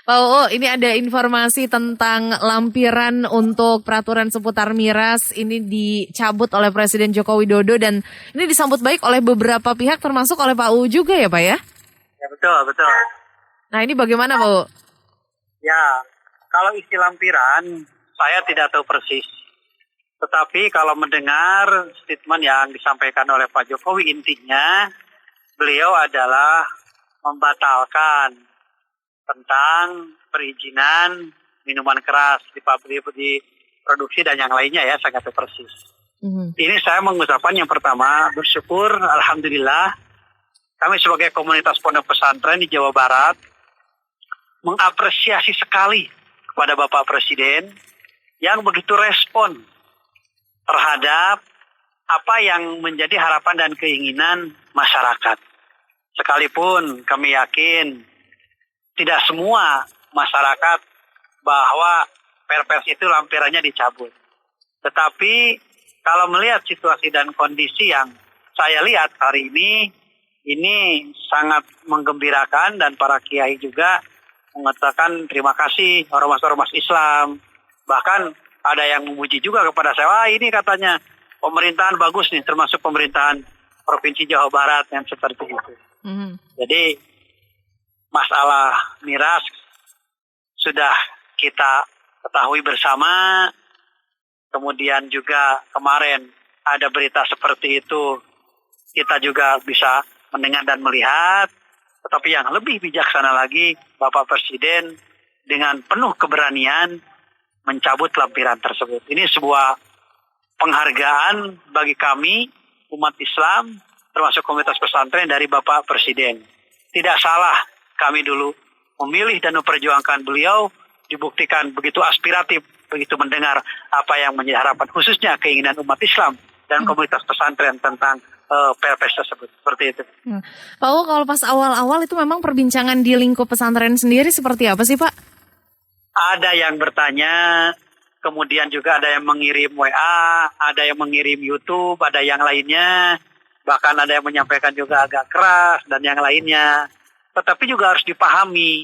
Pak UU, ini ada informasi tentang lampiran untuk peraturan seputar miras ini dicabut oleh Presiden Joko Widodo dan ini disambut baik oleh beberapa pihak termasuk oleh Pak UU juga ya Pak ya? Ya betul, betul. Nah ini bagaimana Pak UU? Ya, kalau isi lampiran, saya tidak tahu persis. Tetapi kalau mendengar statement yang disampaikan oleh Pak Jokowi, intinya beliau adalah membatalkan tentang perizinan minuman keras di pabrik, di produksi dan yang lainnya ya, saya nggak tahu persis. Ini saya mengucapkan yang pertama, bersyukur, alhamdulillah, kami sebagai komunitas pondok pesantren di Jawa Barat mengapresiasi sekali kepada Bapak Presiden yang begitu respon terhadap apa yang menjadi harapan dan keinginan masyarakat. Sekalipun kami yakin tidak semua masyarakat bahwa perpres itu lampirannya dicabut. Tetapi kalau melihat situasi dan kondisi yang saya lihat hari ini sangat menggembirakan dan para kiai juga mengatakan terima kasih ormas-ormas Islam. Bahkan ada yang memuji juga kepada saya, wah ini katanya pemerintahan bagus nih, termasuk pemerintahan Provinsi Jawa Barat yang seperti itu. Jadi masalah miras sudah kita ketahui bersama, kemudian juga kemarin ada berita seperti itu, kita juga bisa mendengar dan melihat, tetapi yang lebih bijaksana lagi, Bapak Presiden dengan penuh keberanian mencabut lampiran tersebut. Ini sebuah penghargaan bagi kami, umat Islam, termasuk komunitas pesantren dari Bapak Presiden. Tidak salah kami dulu memilih dan memperjuangkan beliau, dibuktikan begitu aspiratif, begitu mendengar apa yang menjadi harapan, khususnya keinginan umat Islam dan komunitas pesantren tentang perpres tersebut. Seperti itu. Pak UU, kalau pas awal-awal itu memang perbincangan di lingkup pesantren sendiri seperti apa sih Pak? Ada yang bertanya, kemudian juga ada yang mengirim WA, ada yang mengirim YouTube, ada yang lainnya, bahkan ada yang menyampaikan juga agak keras dan yang lainnya. Tetapi juga harus dipahami,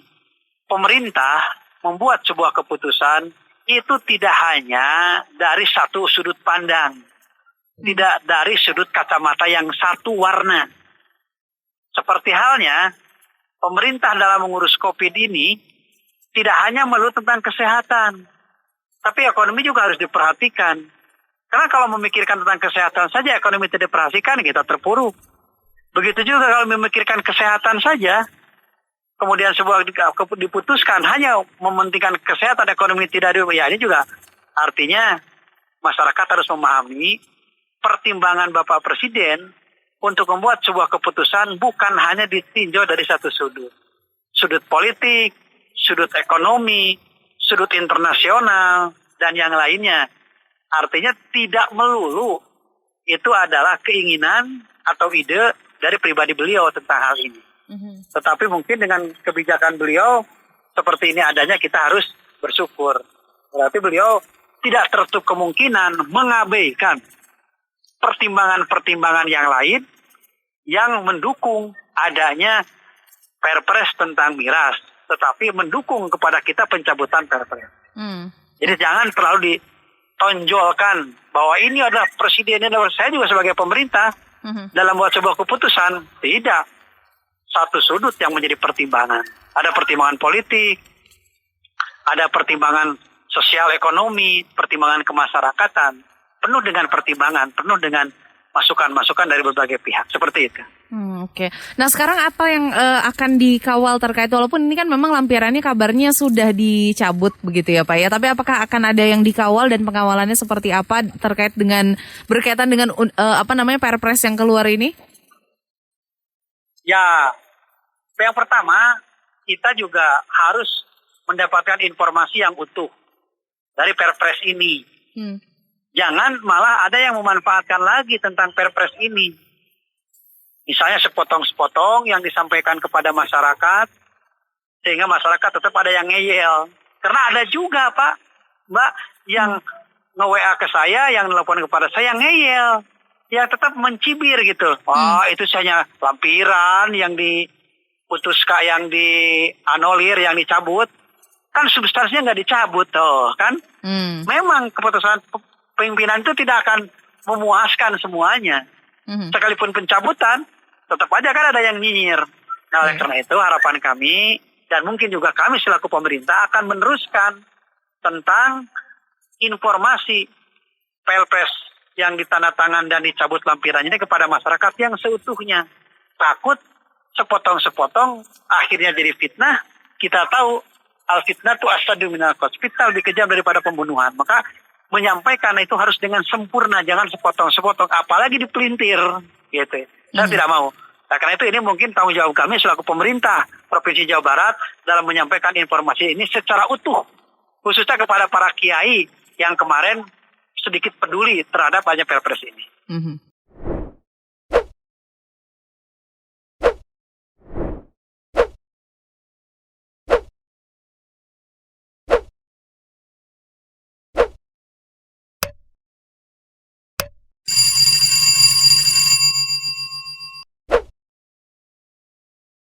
pemerintah membuat sebuah keputusan itu tidak hanya dari satu sudut pandang, tidak dari sudut kacamata yang satu warna. Seperti halnya pemerintah dalam mengurus COVID ini tidak hanya melulu tentang kesehatan, tapi ekonomi juga harus diperhatikan. Karena kalau memikirkan tentang kesehatan saja, ekonomi tidak diperhatikan, kita terpuruk. Begitu juga kalau memikirkan kesehatan saja, kemudian sebuah diputuskan hanya mementingkan kesehatan, ekonomi tidak ada, ya ini juga artinya masyarakat harus memahami pertimbangan Bapak Presiden untuk membuat sebuah keputusan bukan hanya ditinjau dari satu sudut. Sudut politik, sudut ekonomi, sudut internasional, dan yang lainnya. Artinya tidak melulu itu adalah keinginan atau ide dari pribadi beliau tentang hal ini. Tetapi mungkin dengan kebijakan beliau seperti ini adanya, kita harus bersyukur. Berarti beliau tidak tertutup kemungkinan mengabaikan pertimbangan-pertimbangan yang lain yang mendukung adanya perpres tentang miras, tetapi mendukung kepada kita pencabutan perpres. Jadi jangan terlalu ditonjolkan bahwa ini adalah presidennya, saya juga sebagai pemerintah dalam buat sebuah keputusan, tidak. Satu sudut yang menjadi pertimbangan. Ada pertimbangan politik, ada pertimbangan sosial ekonomi, pertimbangan kemasyarakatan, penuh dengan pertimbangan, penuh dengan masukan-masukan dari berbagai pihak, seperti itu. Oke. Nah sekarang apa yang akan dikawal terkait, walaupun ini kan memang lampirannya kabarnya sudah dicabut begitu ya Pak ya, tapi apakah akan ada yang dikawal dan pengawalannya seperti apa terkait dengan berkaitan dengan perpres yang keluar ini? Ya, yang pertama kita juga harus mendapatkan informasi yang utuh dari perpres ini. Jangan malah ada yang memanfaatkan lagi tentang perpres ini. Misalnya sepotong-sepotong yang disampaikan kepada masyarakat, sehingga masyarakat tetap ada yang ngeyel. Karena ada juga Pak, Mbak, yang nge-WA ke saya, yang nelpon kepada saya, yang ngeyel. Yang tetap mencibir gitu. Oh, itu hanya lampiran yang diputuskan, yang dianulir, yang dicabut. kan substansinya nggak dicabut toh kan. Memang keputusan pimpinan itu tidak akan memuaskan semuanya. Sekalipun pencabutan, tetap aja kan ada yang nyinyir. Nah, oleh karena itu harapan kami, dan mungkin juga kami selaku pemerintah akan meneruskan tentang informasi Perpres yang ditandatangan dan dicabut lampirannya ini kepada masyarakat yang seutuhnya. Takut sepotong-sepotong akhirnya jadi fitnah. Kita tahu al-fitnah itu asyaddu minal qatl. Fitnah lebih kejam daripada pembunuhan. Maka menyampaikan itu harus dengan sempurna, jangan sepotong-sepotong, apalagi dipelintir, gitu. Saya tidak mau. Nah, karena itu ini mungkin tanggung jawab kami selaku pemerintah Provinsi Jawa Barat dalam menyampaikan informasi ini secara utuh, khususnya kepada para kiai yang kemarin sedikit peduli terhadap banyak Perpres ini.